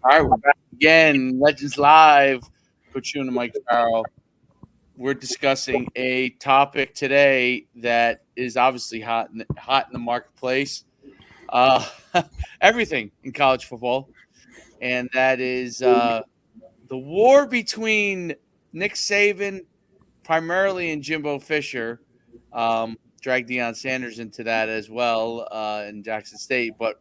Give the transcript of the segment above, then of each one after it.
All right, we're back again. Legends Live. Coach Schuman and Mike Farrell. We're discussing a topic today that is obviously hot in the marketplace. Uh, everything in college football, and that is the war between Nick Saban, primarily, and Jimbo Fisher. Drag Deion Sanders into that as well in Jackson State, but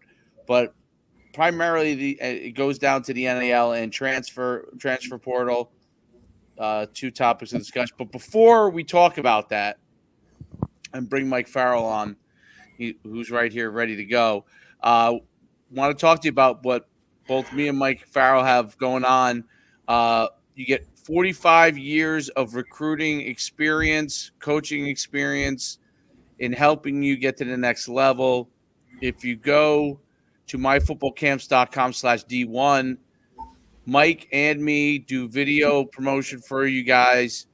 primarily it goes down to the NIL and transfer portal. Two topics of discussion. But before we talk about that and bring Mike Farrell on, who's right here ready to go, want to talk to you about what both me and Mike Farrell have going on. You get 45 years of recruiting experience, coaching experience in helping you get to the next level. If you go to myfootballcamps.com/D1, Mike and me do video promotion for you guys.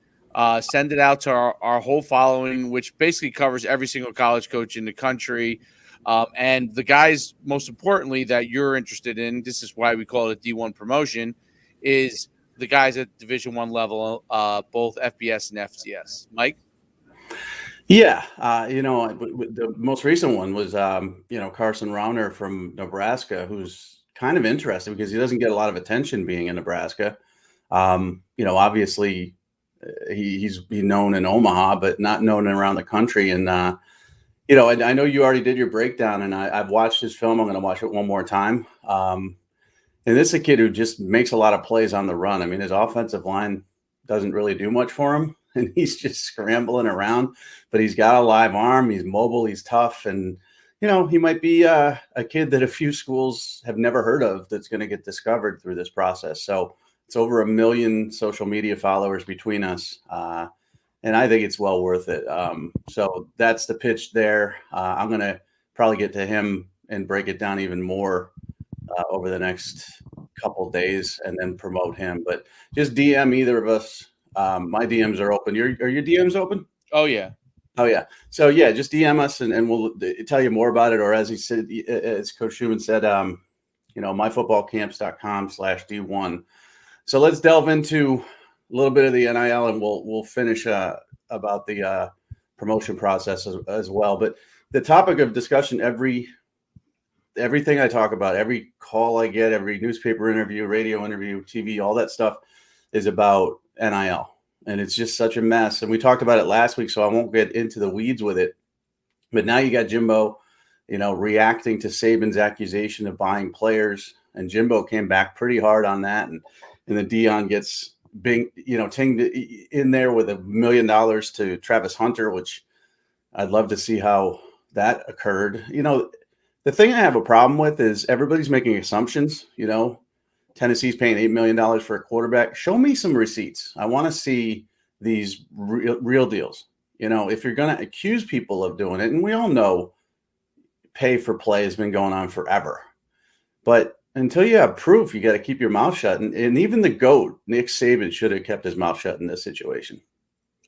Send it out to our whole following, which basically covers every single college coach in the country. And the guys, most importantly, that you're interested in, this is why we call it a D1 promotion, is the guys at Division I level, both FBS and FCS. Mike? Yeah, the most recent one was, Carson Rauner from Nebraska, who's kind of interesting because he doesn't get a lot of attention being in Nebraska. Obviously he's known in Omaha, but not known around the country. And, I know you already did your breakdown, and I've watched his film. I'm going to watch it one more time. And this is a kid who just makes a lot of plays on the run. I mean, his offensive line doesn't really do much for him, and he's just scrambling around, but he's got a live arm. He's mobile. He's tough. And, he might be a kid that a few schools have never heard of that's going to get discovered through this process. So it's over 1 million social media followers between us. And I think it's well worth it. So that's the pitch there. I'm going to probably get to him and break it down even more over the next couple of days and then promote him. But just DM either of us. My DMs are open. Are your DMs open? Oh, yeah. Oh, yeah. So, yeah, just DM us and we'll tell you more about it. Or as he said, as Coach Schuman said, myfootballcamps.com/D1. So let's delve into a little bit of the NIL, and we'll finish about the promotion process as well. But the topic of discussion, everything I talk about, every call I get, every newspaper interview, radio interview, TV, all that stuff is about NIL. And it's just such a mess. And we talked about it last week, so I won't get into the weeds with it. But now you got Jimbo, reacting to Saban's accusation of buying players. And Jimbo came back pretty hard on that. And then Deion gets tinged in there with $1 million to Travis Hunter, which I'd love to see how that occurred. The thing I have a problem with is everybody's making assumptions. Tennessee's paying $8 million for a quarterback. Show me some receipts. I want to see these real deals. If you're going to accuse people of doing it, and we all know pay for play has been going on forever, but until you have proof, you got to keep your mouth shut. And even the GOAT, Nick Saban, should have kept his mouth shut in this situation.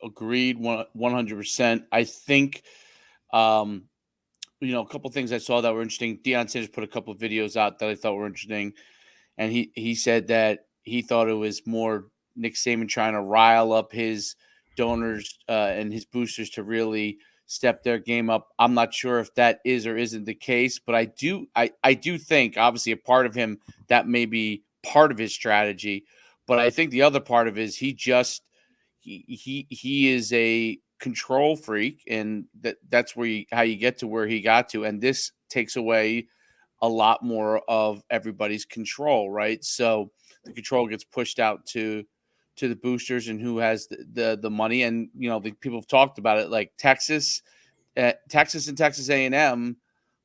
Agreed, 100%. I think, a couple of things I saw that were interesting. Deion Sanders put a couple of videos out that I thought were interesting. And he said that he thought it was more Nick Saban trying to rile up his donors and his boosters to really step their game up. I'm not sure if that is or isn't the case, but I do think, obviously, a part of him that may be part of his strategy. But I think the other part of it is he is a control freak, and that's how you get to where he got to. And this takes away a lot more of everybody's control, right? So the control gets pushed out to the boosters and who has the money. And the people have talked about it, like Texas and Texas A&M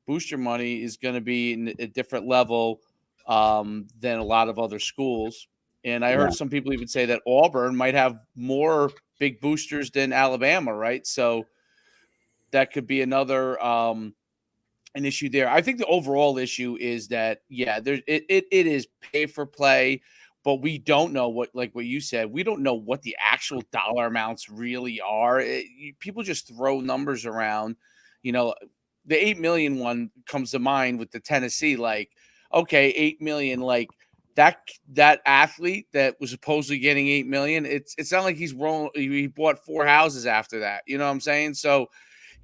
booster money is going to be in a different level than a lot of other schools. And I heard some people even say that Auburn might have more big boosters than Alabama, right? So that could be another an issue there. I think the overall issue is that, it is pay for play, but we don't know what you said, we don't know what the actual dollar amounts really are. People just throw numbers around. The 8 million one comes to mind with the Tennessee, like, okay, 8 million, like that athlete that was supposedly getting $8 million, it's not like he bought 4 houses after that. You know what I'm saying? So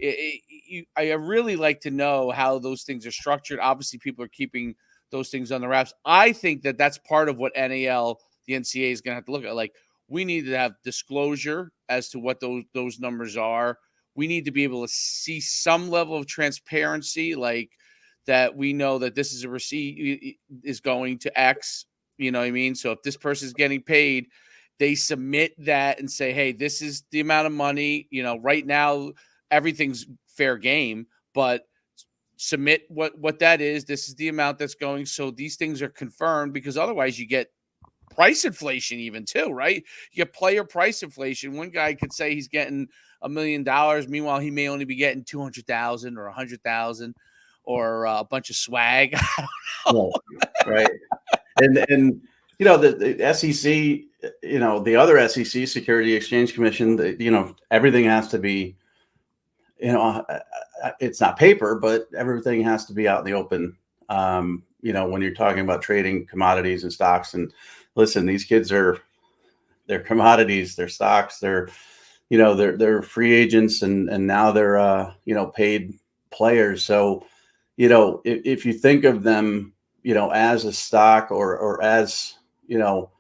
I really like to know how those things are structured. Obviously, people are keeping those things on the wraps. I think that that's part of what NAL, the NCAA, is going to have to look at. Like, we need to have disclosure as to what those numbers are. We need to be able to see some level of transparency, like that we know that this is a receipt is going to X. You know what I mean? So if this person is getting paid, they submit that and say, hey, this is the amount of money. You know, right now, everything's fair game, but submit what that is. This is the amount that's going. So these things are confirmed, because otherwise you get price inflation even too, right? You get player price inflation. One guy could say he's getting $1 million. Meanwhile, he may only be getting 200,000 or 100,000 or a bunch of swag. Right. And you know, the SEC, you know, the other SEC, Security Exchange Commission, you know, everything has to be, you know, it's not paper, but everything has to be out in the open. You know, when you're talking about trading commodities and stocks, and listen, these kids they're commodities, they're stocks, they're free agents, and now they're you know, paid players. So, you know, if you think of them, you know, as a stock or as, you know,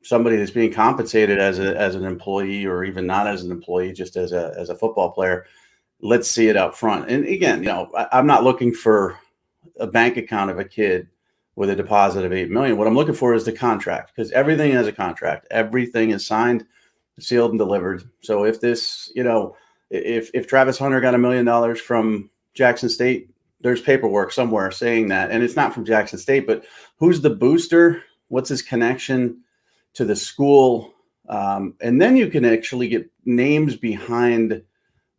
somebody that's being compensated as an employee, or even not as an employee, just as a football player, let's see it up front. And again, you know, I'm not looking for a bank account of a kid with a deposit of $8 million. What I'm looking for is the contract, because everything has a contract. Everything is signed, sealed, and delivered. So if this, you know, if Travis Hunter got $1 million from Jackson State, there's paperwork somewhere saying that, and it's not from Jackson State, but who's the booster? What's his connection to the school? And then you can actually get names behind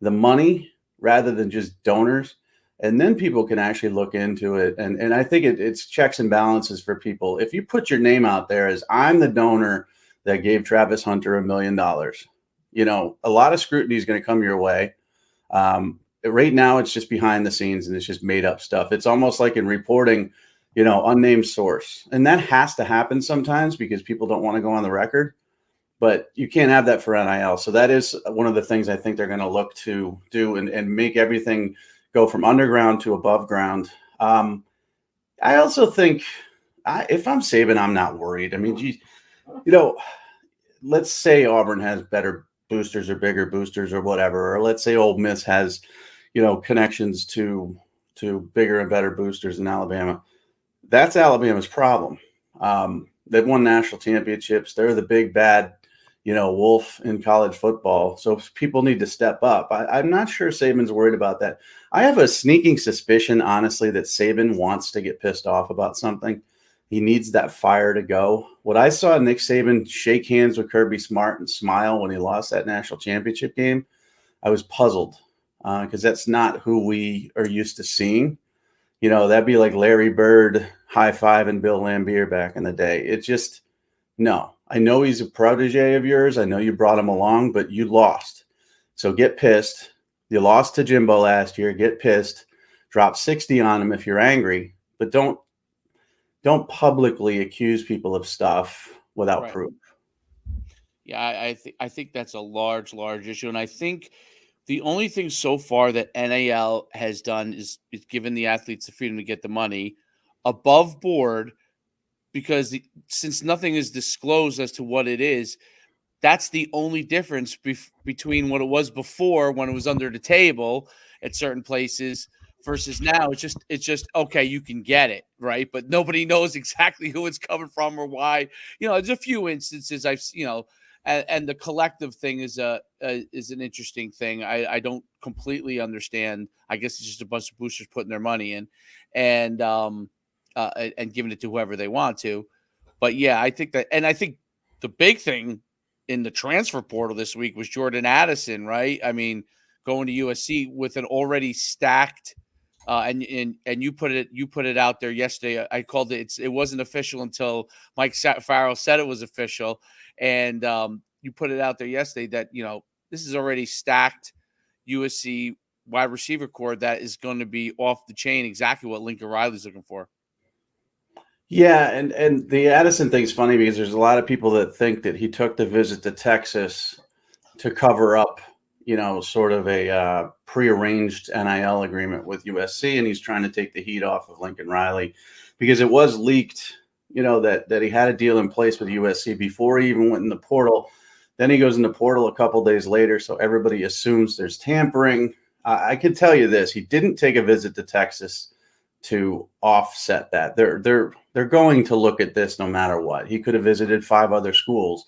the money rather than just donors. And then people can actually look into it. And I think it's checks and balances for people. If you put your name out there as, I'm the donor that gave Travis Hunter $1 million, you know, a lot of scrutiny is going to come your way. Right now, it's just behind the scenes and it's just made up stuff. It's almost like in reporting, you know, unnamed source. And that has to happen sometimes because people don't want to go on the record. But you can't have that for NIL. So that is one of the things I think they're going to look to do, and make everything go from underground to above ground. I also think if I'm Saban, I'm not worried. I mean, geez, you know, let's say Auburn has better boosters or bigger boosters or whatever, or let's say Ole Miss has, you know, connections to bigger and better boosters in Alabama. That's Alabama's problem. They've won national championships. They're the big bad, you know, wolf in college football. So people need to step up. I'm not sure Saban's worried about that. I have a sneaking suspicion, honestly, that Saban wants to get pissed off about something. He needs that fire to go. What I saw Nick Saban shake hands with Kirby Smart and smile when he lost that national championship game, I was puzzled, because that's not who we are used to seeing. You know, that'd be like Larry Bird high-fiving Bill Laimbeer back in the day. It's just, no. I know he's a protege of yours. I know you brought him along, but you lost. So get pissed. You lost to Jimbo last year. Get pissed. Drop 60 on him if you're angry, but don't publicly accuse people of stuff without proof. Yeah, I think that's a large issue, and I think the only thing so far that NIL has done is given the athletes the freedom to get the money above board, because since nothing is disclosed as to what it is, that's the only difference between what it was before, when it was under the table at certain places, versus now. It's just okay, you can get it, right? But nobody knows exactly who it's coming from or why. You know, there's a few instances and the collective thing is an interesting thing. I don't completely understand. I guess it's just a bunch of boosters putting their money in and giving it to whoever they want to. But yeah, I think the big thing in the transfer portal this week was Jordan Addison, right? I mean, going to USC with an already stacked, and you put it out there yesterday. I called it. It wasn't official until Mike Farrell said it was official, and you put it out there yesterday that, you know, this is already stacked USC wide receiver core that is going to be off the chain. Exactly what Lincoln Riley's looking for. Yeah, and the Addison thing's funny because there's a lot of people that think that he took the visit to Texas to cover up, sort of a prearranged NIL agreement with USC, and he's trying to take the heat off of Lincoln Riley because it was leaked, that he had a deal in place with USC before he even went in the portal. Then he goes in the portal a couple days later, so everybody assumes there's tampering. I can tell you this: he didn't take a visit to Texas to offset that. They're going to look at this no matter what. He could have visited 5 other schools.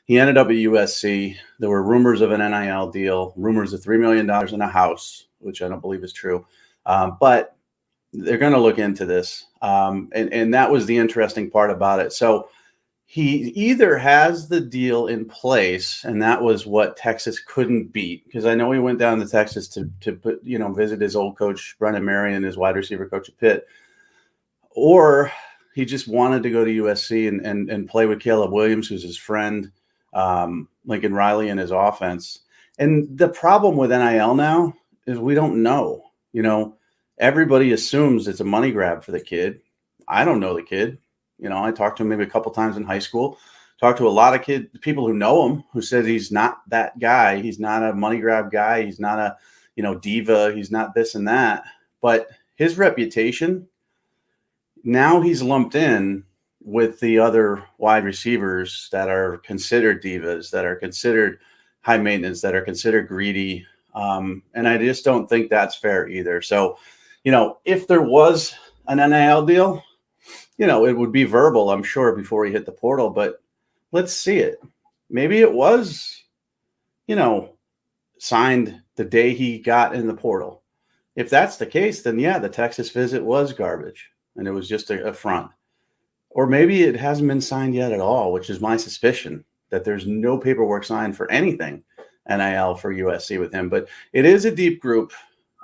He ended up at USC. There were rumors of an NIL deal, rumors of $3 million in a house, which I don't believe is true. But they're going to look into this. And that was the interesting part about it. So he either has the deal in place, and that was what Texas couldn't beat, because I know he went down to Texas to put, visit his old coach, Brennan Marion, his wide receiver coach at Pitt, or he just wanted to go to USC and play with Caleb Williams, who's his friend, Lincoln Riley, and his offense. And the problem with NIL now is we don't know. Everybody assumes it's a money grab for the kid. I don't know the kid. I talked to him maybe a couple times in high school, talked to a lot of people who know him, who said he's not that guy. He's not a money grab guy. He's not a, diva. He's not this and that. But his reputation, now he's lumped in with the other wide receivers that are considered divas, that are considered high maintenance, that are considered greedy. And I just don't think that's fair either. So, if there was an NIL deal, it would be verbal, I'm sure, before he hit the portal, but let's see it. Maybe it was, signed the day he got in the portal. If that's the case, then yeah, the Texas visit was garbage and it was just a front. Or maybe it hasn't been signed yet at all, which is my suspicion, that there's no paperwork signed for anything NIL for USC with him. But it is a deep group.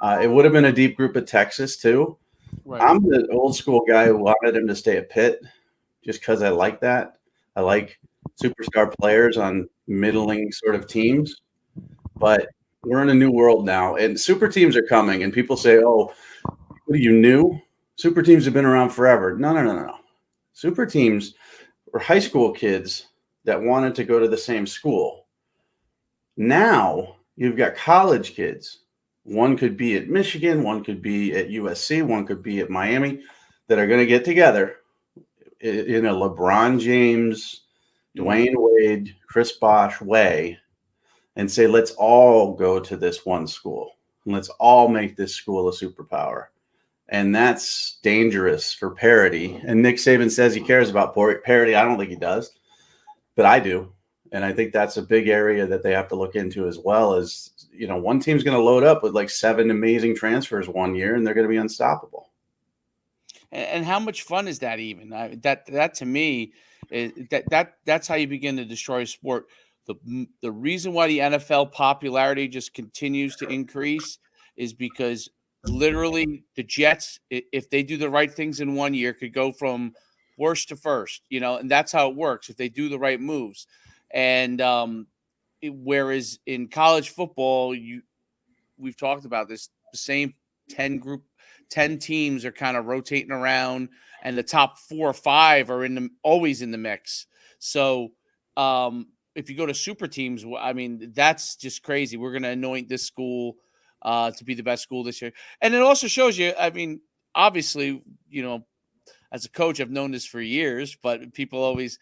It would have been a deep group at Texas too. Right. I'm the old school guy who wanted him to stay at Pitt just because I like that. I like superstar players on middling sort of teams. But we're in a new world now, and super teams are coming. And people say, "Oh, what are you new? Super teams have been around forever." No. Super teams were high school kids that wanted to go to the same school. Now you've got college kids. One could be at Michigan, one could be at USC, one could be at Miami, that are going to get together in a LeBron James, Dwayne Wade, Chris Bosh way and say, let's all go to this one school. And let's all make this school a superpower. And that's dangerous for parity. And Nick Saban says he cares about parity. I don't think he does, but I do. And I think that's a big area that they have to look into as well. As one team's going to load up with like 7 amazing transfers one year, and they're going to be unstoppable. And how much fun is that even? That to me is that's how you begin to destroy sport. The reason why the NFL popularity just continues to increase is because literally the Jets, if they do the right things in one year, could go from worst to first, and that's how it works if they do the right moves. And whereas in college football, we've talked about this, the same 10 teams are kind of rotating around, and the top 4 or 5 are always in the mix. So if you go to super teams, I mean, that's just crazy. We're going to anoint this school to be the best school this year. And it also shows you, I mean, obviously, as a coach, I've known this for years, but people always,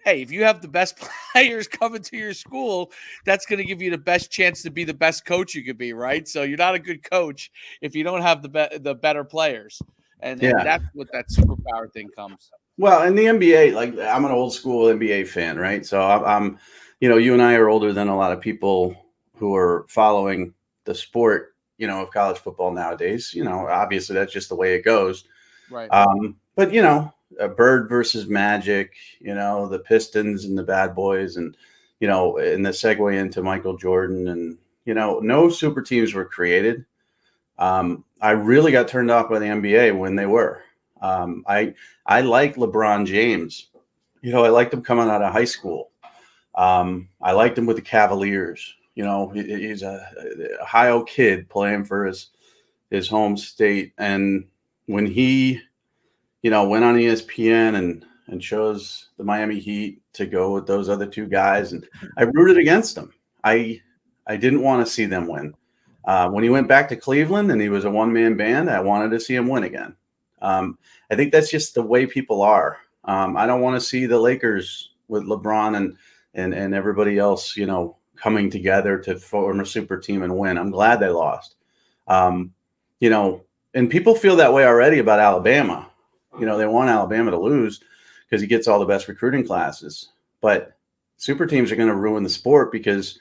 hey, if you have the best players coming to your school, that's going to give you the best chance to be the best coach you could be, right? So you're not a good coach if you don't have the better players. And that's what that superpower thing comes. Well, in the NBA, like I'm an old school NBA fan, right? So I'm you and I are older than a lot of people who are following the sport, of college football nowadays. Obviously that's just the way it goes. Right. But Bird versus Magic, the Pistons and the Bad Boys, and and the segue into Michael Jordan, and no super teams were created. I really got turned off by the NBA when they were. I like LeBron James. I liked him coming out of high school. I liked him with the Cavaliers. He's a Ohio kid playing for his home state, and when he went on ESPN and chose the Miami Heat to go with those other two guys, and I rooted against them. I didn't want to see them win. When he went back to Cleveland and he was a one-man band, I wanted to see him win again. I think that's just the way people are. I don't want to see the Lakers with LeBron and everybody else, coming together to form a super team and win. I'm glad they lost. And people feel that way already about Alabama. They want Alabama to lose because he gets all the best recruiting classes. But super teams are going to ruin the sport because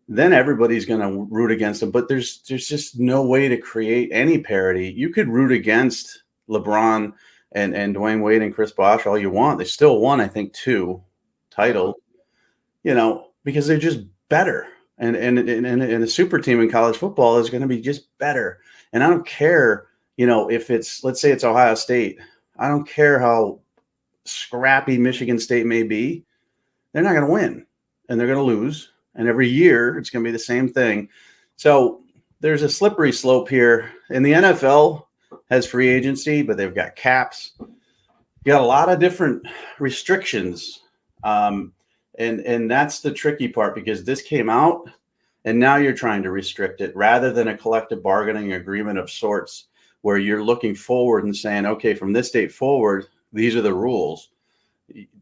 then everybody's going to root against them. But there's just no way to create any parity. You could root against LeBron and Dwayne Wade and Chris Bosh all you want. They still won, I think, 2 titles, because they're just better. And a super team in college football is going to be just better. And I don't care, if it's, let's say it's Ohio State. I don't care how scrappy Michigan State may be. They're not going to win, and they're going to lose. And every year it's going to be the same thing. So there's a slippery slope here. And the NFL has free agency, but they've got caps. You got a lot of different restrictions. And that's the tricky part, because this came out and now you're trying to restrict it rather than a collective bargaining agreement of sorts where you're looking forward and saying, okay, from this date forward, these are the rules.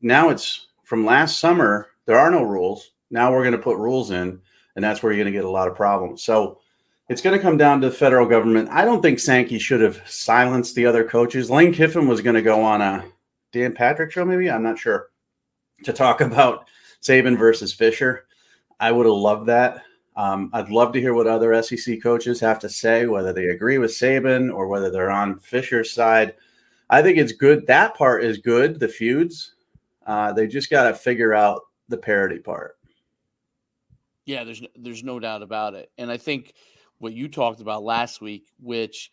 Now it's from last summer, there are no rules. Now we're going to put rules in, and that's where you're going to get a lot of problems. So it's going to come down to the federal government. I don't think Sankey should have silenced the other coaches. Lane Kiffin was going to go on a Dan Patrick show, maybe, I'm not sure, to talk about Saban versus Fisher. I would have loved that. I'd love to hear what other SEC coaches have to say, whether they agree with Saban or whether they're on Fisher's side. I think it's good. That part is good, the feuds. They just got to figure out the parity part. Yeah, there's no doubt about it. And I think what you talked about last week, which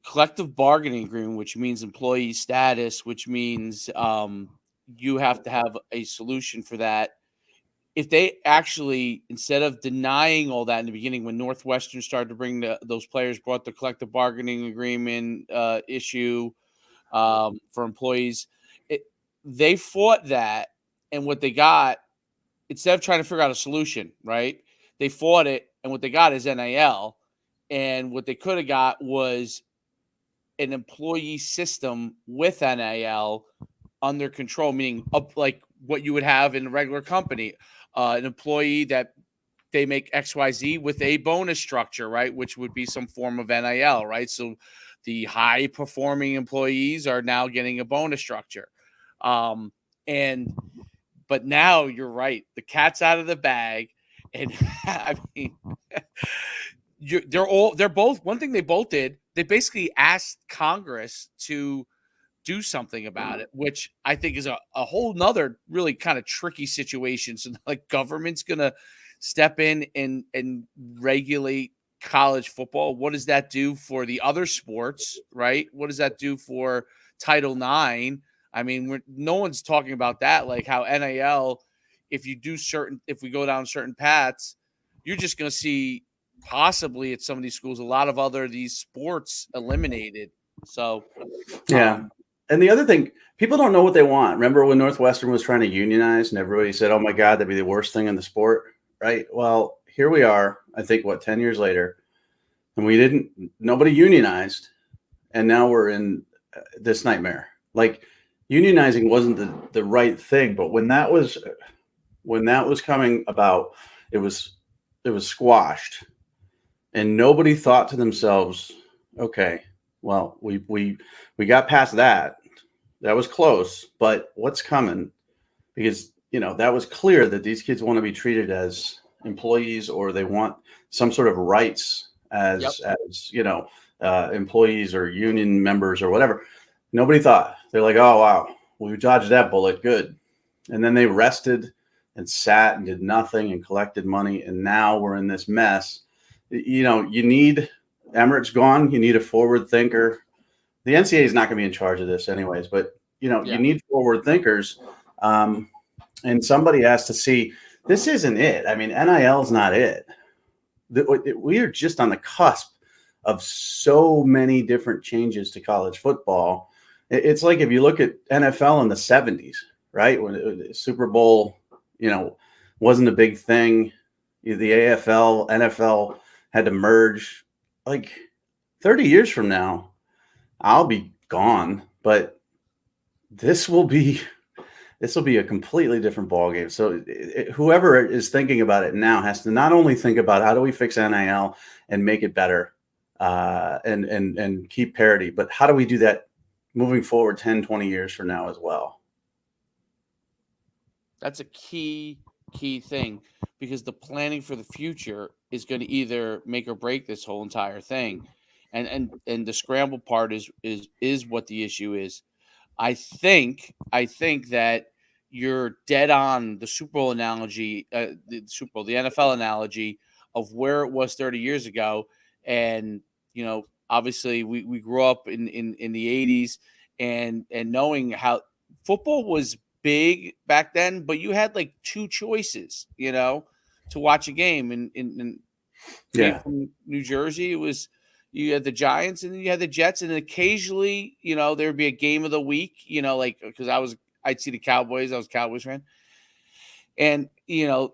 collective bargaining agreement, which means employee status, which means you have to have a solution for that. If they actually, instead of denying all that in the beginning, when Northwestern started to bring those players, brought the collective bargaining agreement issue for employees, they fought that. And what they got, instead of trying to figure out a solution, right, they fought it. And what they got is NIL. And what they could have got was an employee system with NIL under control, meaning up like what you would have in a regular company, an employee that they make XYZ with a bonus structure, right, which would be some form of NIL, right? So the high performing employees are now getting a bonus structure. But now you're right. The cat's out of the bag. And I mean, they're both, one thing they both did, they basically asked Congress to do something about it, which I think is a whole nother really kind of tricky situation. So like government's going to step in and regulate college football. What does that do for the other sports, right? What does that do for Title IX? I mean, no one's talking about that, like how NIL, if we go down certain paths, you're just going to see possibly at some of these schools, a lot of these sports eliminated. So, yeah. And the other thing, people don't know what they want. Remember when Northwestern was trying to unionize and everybody said, oh my God, that'd be the worst thing in the sport, right? Well, here we are, I think, 10 years later, and nobody unionized. And now we're in this nightmare. Like, unionizing wasn't the right thing, but when that was coming about, it was squashed, and nobody thought to themselves, okay, well, we got past that. That was close, but what's coming? Because, that was clear that these kids want to be treated as employees, or they want some sort of rights as employees or union members or whatever. Nobody thought. They're like, oh, wow, we dodged that bullet. Good. And then they rested and sat and did nothing and collected money. And now we're in this mess. You need Emmerich gone. You need a forward thinker. The NCAA is not going to be in charge of this anyways, but you need forward thinkers. And somebody has to see, this isn't it. I mean, NIL is not it. We are just on the cusp of so many different changes to college football. It's like if you look at NFL in the 70s, right? When Super Bowl, wasn't a big thing. The AFL, NFL had to merge. Like 30 years from now, I'll be gone, but this will be a completely different ballgame. So whoever is thinking about it now has to not only think about how do we fix NIL and make it better and keep parity, but how do we do that moving forward 10, 20 years from now as well? That's a key thing, because the planning for the future is going to either make or break this whole entire thing. And the scramble part is what the issue is. I think that you're dead on the Super Bowl analogy, the NFL analogy of where it was 30 years ago. And, obviously we grew up in the 80s and knowing how football was big back then, but you had like two choices, to watch a game. And from New Jersey, it was, you had the Giants and then you had the Jets, and occasionally, there'd be a game of the week, because I'd see the Cowboys. I was a Cowboys fan. And,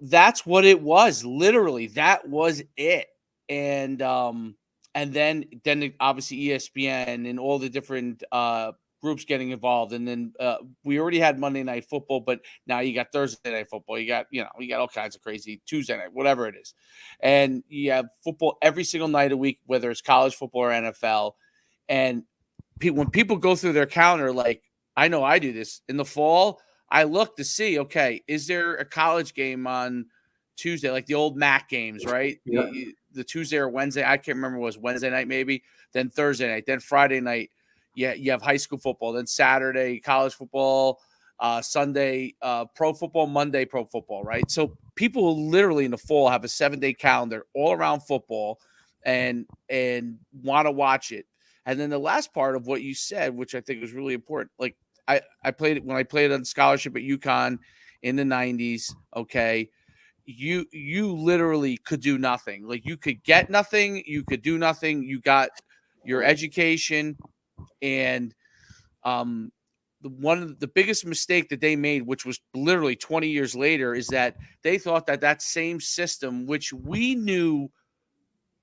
that's what it was. Literally, that was it. And then obviously ESPN and all the different groups getting involved. And then we already had Monday Night Football, but now you got Thursday Night Football. You got, you got all kinds of crazy Tuesday night, whatever it is. And you have football every single night a week, whether it's college football or NFL. And when people go through their calendar, like I know I do this in the fall, I look to see, okay, is there a college game on Tuesday, like the old MAC games, right? Yeah. The Tuesday or Wednesday, I can't remember, it was Wednesday night maybe, then Thursday night, then Friday night. Yeah, you have high school football, then Saturday college football, Sunday pro football, Monday pro football, right? So people literally in the fall have a 7-day calendar all around football and want to watch it. And then the last part of what you said, which I think was really important, like I played when I played on scholarship at UConn in the 90s. Okay. You literally could do nothing. Like you could get nothing. You could do nothing. You got your education. And one of the biggest mistake that they made, which was literally 20 years later, is that they thought that same system, which we knew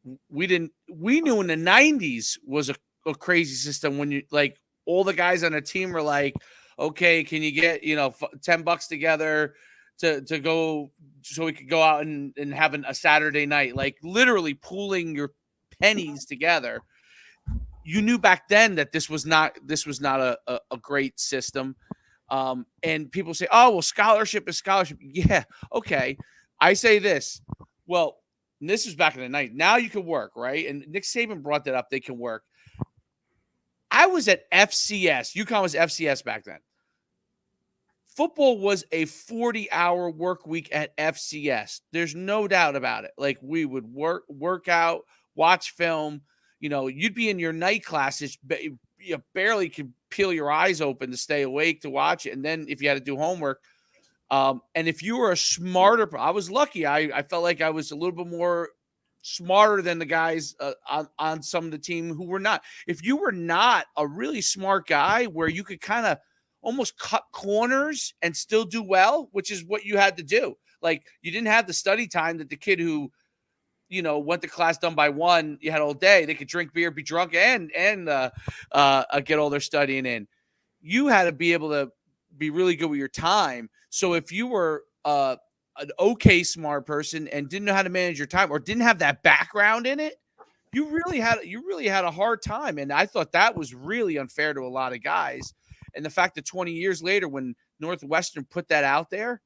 in the 90s was a crazy system. When you like, all the guys on a team were like, okay, can you get, $10 together to go so we could go out and have a Saturday night, like literally pooling your pennies together. You knew back then that this was not a great system. And people say, oh, well, scholarship is scholarship. Yeah. Okay. I say this. Well, this was back in the night. Now you can work, right? And Nick Saban brought that up. They can work. I was at FCS. UConn was FCS back then. Football was a 40-hour work week at FCS. There's no doubt about it. Like we would work out, watch film. You'd be in your night classes, but you barely could peel your eyes open to stay awake to watch it. And then if you had to do homework, and if you were a smarter, I was lucky. I felt like I was a little bit more smarter than the guys on some of the team who were not. If you were not a really smart guy where you could kind of almost cut corners and still do well, which is what you had to do. Like you didn't have the study time that the kid who, went to class done by 1, you had all day. They could drink beer, be drunk, and get all their studying in. You had to be able to be really good with your time. So if you were an okay smart person and didn't know how to manage your time or didn't have that background in it, you really had a hard time. And I thought that was really unfair to a lot of guys. And the fact that 20 years later, when Northwestern put that out there,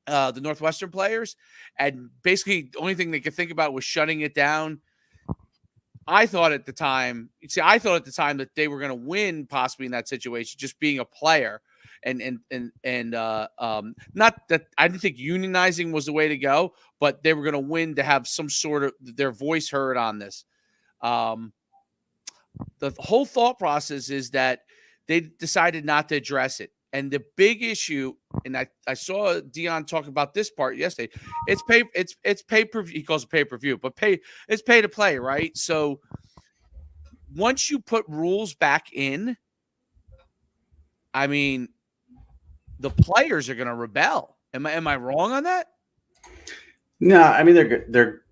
the Northwestern players, and basically the only thing they could think about was shutting it down. I thought at the time that they were going to win possibly in that situation, just being a player. And not that I didn't think unionizing was the way to go, but they were going to win to have some sort of their voice heard on this. The whole thought process is that they decided not to address it. And the big issue, and I saw Deion talk about this part yesterday. It's pay per view. He calls it pay per view, but it's pay to play, right? So once you put rules back in, I mean, the players are going to rebel. Am I wrong on that? No, I mean they're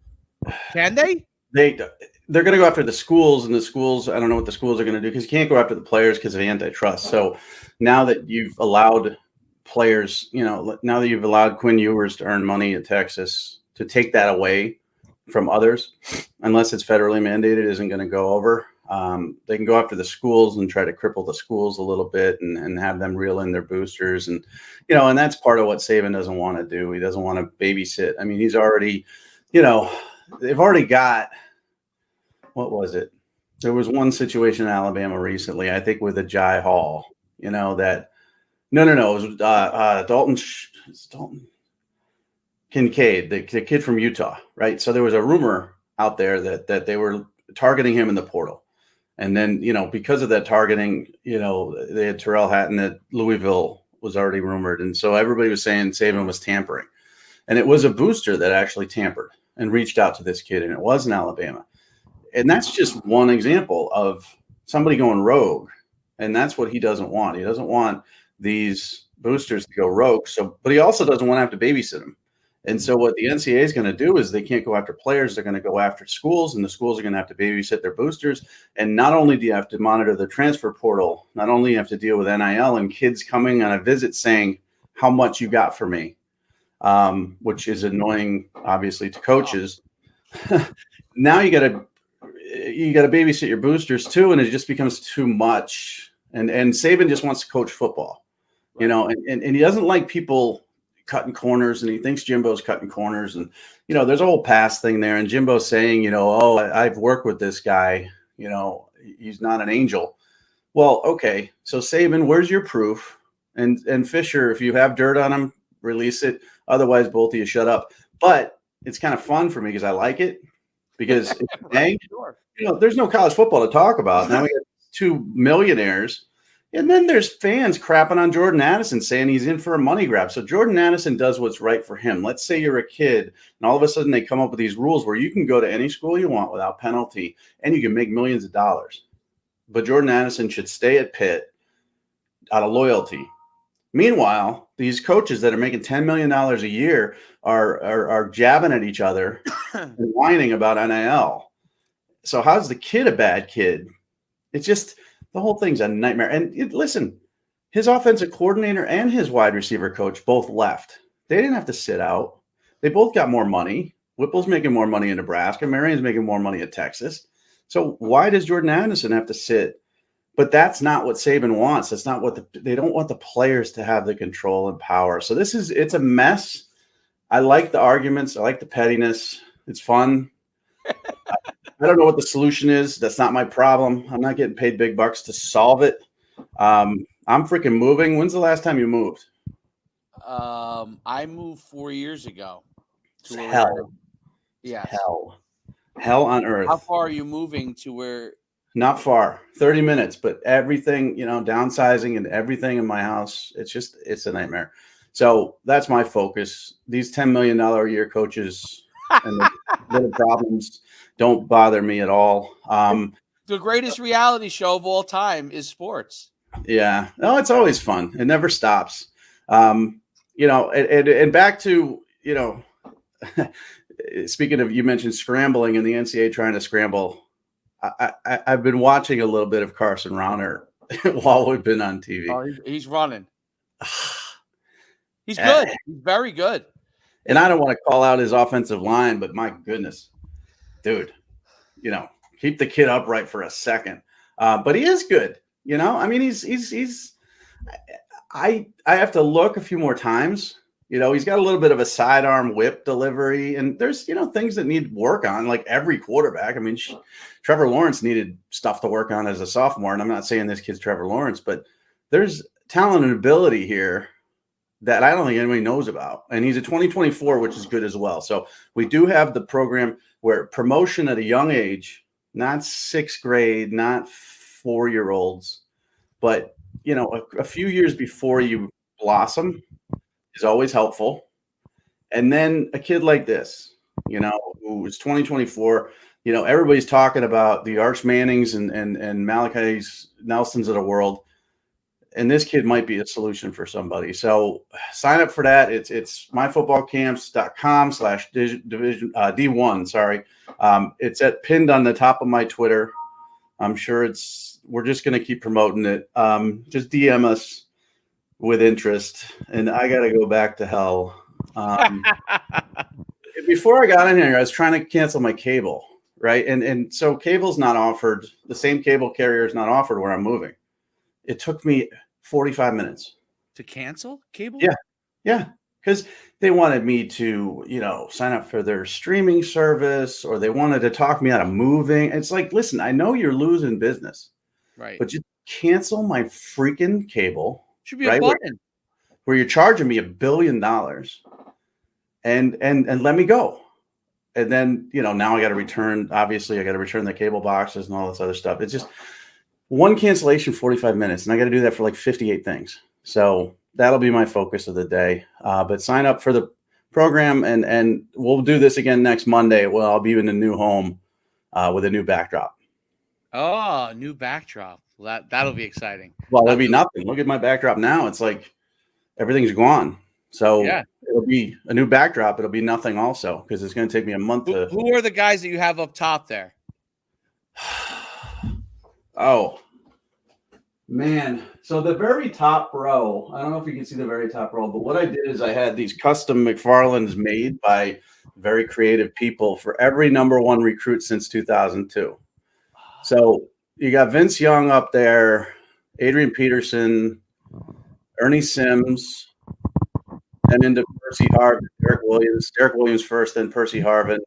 Can they? They're going to go after the schools, and the schools, I don't know what the schools are going to do, because you can't go after the players because of antitrust. So now that you've allowed players, now that you've allowed Quinn Ewers to earn money at Texas, to take that away from others, unless it's federally mandated, isn't going to go over. They can go after the schools and try to cripple the schools a little bit and have them reel in their boosters. And, and that's part of what Saban doesn't want to do. He doesn't want to babysit. I mean, he's already, they've already got, what was it? There was one situation in Alabama recently, I think, with a Jai Hall, that, no, it was Dalton Kincaid, the kid from Utah, right? So there was a rumor out there that they were targeting him in the portal. And then, because of that targeting, they had Terrell Hatton at Louisville was already rumored. And so everybody was saying Saban was tampering. And it was a booster that actually tampered and reached out to this kid, and it was in Alabama. And that's just one example of somebody going rogue. And that's what he doesn't want. He doesn't want these boosters to go rogue. But he also doesn't want to have to babysit them. And so what the NCAA is going to do is they can't go after players. They're going to go after schools, and the schools are going to have to babysit their boosters. And not only do you have to monitor the transfer portal, not only do you have to deal with NIL and kids coming on a visit saying how much you got for me, which is annoying, obviously, to coaches. Now you got to babysit your boosters too, and it just becomes too much. And Saban just wants to coach football, and he doesn't like people cutting corners, and he thinks Jimbo's cutting corners. And, there's a whole past thing there. And Jimbo's saying, I've worked with this guy, he's not an angel. Well, okay. So Saban, where's your proof? And Fisher, if you have dirt on him, release it. Otherwise, both of you shut up. But it's kind of fun for me because I like it, because Right, sure. there's no college football to talk about. Now we got two millionaires. And then there's fans crapping on Jordan Addison, saying he's in for a money grab. So Jordan Addison does what's right for him. Let's say you're a kid, and all of a sudden they come up with these rules where you can go to any school you want without penalty, and you can make millions of dollars. But Jordan Addison should stay at Pitt out of loyalty. Meanwhile, these coaches that are making $10 million a year are jabbing at each other and whining about NIL. So how's the kid a bad kid? It's just – the whole thing's a nightmare. And listen, his offensive coordinator and his wide receiver coach both left. They didn't have to sit out. They both got more money. Whipple's making more money in Nebraska. Marion's making more money at Texas. So why does Jordan Addison have to sit? But that's not what Saban wants. That's not what they don't want the players to have the control and power. So it's a mess. I like the arguments. I like the pettiness. It's fun. I don't know what the solution is. That's not my problem. I'm not getting paid big bucks to solve it. I'm freaking moving. When's the last time you moved? I moved 4 years ago. It's hell. Yeah. Hell on earth. How far are you moving to where? Not far. 30 minutes, but everything, downsizing and everything in my house, it's a nightmare. So that's my focus. These $10 million a year coaches and the little problems don't bother me at all. The greatest reality show of all time is sports. Yeah. No, it's always fun. It never stops. And back to, speaking of, you mentioned scrambling and the NCAA trying to scramble. I've been watching a little bit of Carson Rauner while we've been on TV. Oh, he's running. He's good. He's very good. And I don't want to call out his offensive line, but my goodness, dude, keep the kid upright for a second. But he is good. I mean, I have to look a few more times. He's got a little bit of a sidearm whip delivery, and there's, things that need work on, like every quarterback. I mean, Trevor Lawrence needed stuff to work on as a sophomore. And I'm not saying this kid's Trevor Lawrence, but there's talent and ability here that I don't think anybody knows about. And he's a 2024, which is good as well. So we do have the program where promotion at a young age, not sixth grade, not 4-year-olds, but, a few years before you blossom is always helpful. And then a kid like this, who is 2024, everybody's talking about the Arch Mannings and Malachi Nelsons of the world. and this kid might be a solution for somebody. So sign up for that. It's myfootballcamps.com/division D1. Sorry. It's pinned on the top of my Twitter. I'm sure we're just going to keep promoting it. Just DM us with interest. And I got to go back to hell. Before I got in here, I was trying to cancel my cable, right? And so cable's not offered. The same cable carrier is not offered where I'm moving. It took me 45 minutes to cancel cable. Yeah, because they wanted me to, sign up for their streaming service, or they wanted to talk me out of moving. It's like, listen, I know you're losing business, right? But just cancel my freaking cable. Should be a button where you're charging me $1 billion, and let me go. And then now I got to return. Obviously, I got to return the cable boxes and all this other stuff. It's just one cancellation, 45 minutes, and I got to do that for like 58 things. So that'll be my focus of the day. But sign up for the program, and we'll do this again next Monday. Well, I'll be in a new home with a new backdrop. Oh, new backdrop. Well, that'll be exciting. Well, it'll be nothing. Look at my backdrop now. It's like everything's gone. So it'll be a new backdrop. It'll be nothing also, because it's going to take me a month to. Who are the guys that you have up top there? Oh, man. So the very top row, I don't know if you can see the very top row, but what I did is I had these custom McFarlanes made by very creative people for every number one recruit since 2002. So you got Vince Young up there, Adrian Peterson, Ernie Sims, and into Percy Harvin, Derek Williams first, then Percy Harvin,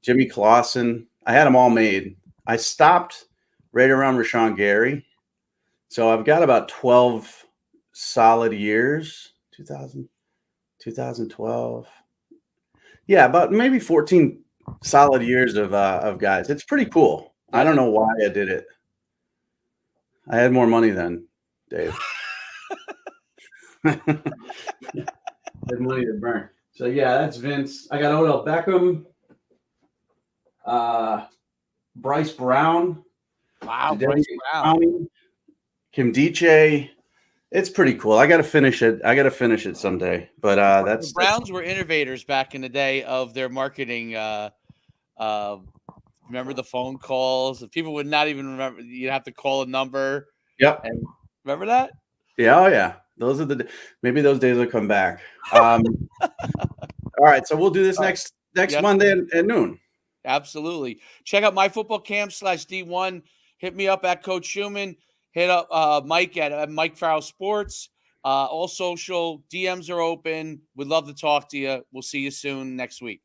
Jimmy Clausen. I had them all made. I stopped right around Rashawn Gary. So I've got about 12 solid years, 2012. Yeah, about maybe 14 solid years of guys. It's pretty cool. I don't know why I did it. I had more money then, Dave. I had money to burn. So, yeah, that's Vince. I got Odell Beckham, Bryce Brown. Wow, Bryce Brown. Kim Diche. It's pretty cool. I got to finish it someday. But the Browns were innovators back in the day of their marketing. Remember the phone calls? People would not even remember. You'd have to call a number. Yep. And remember that? Yeah. Oh, yeah. Those are maybe those days will come back. All right. So we'll do this next Monday at noon. Absolutely. Check out myfootballcamp/D1. Hit me up at Coach Schuman. Hit up Mike at Mike Farrell Sports. All social DMs are open. We'd love to talk to you. We'll see you soon next week.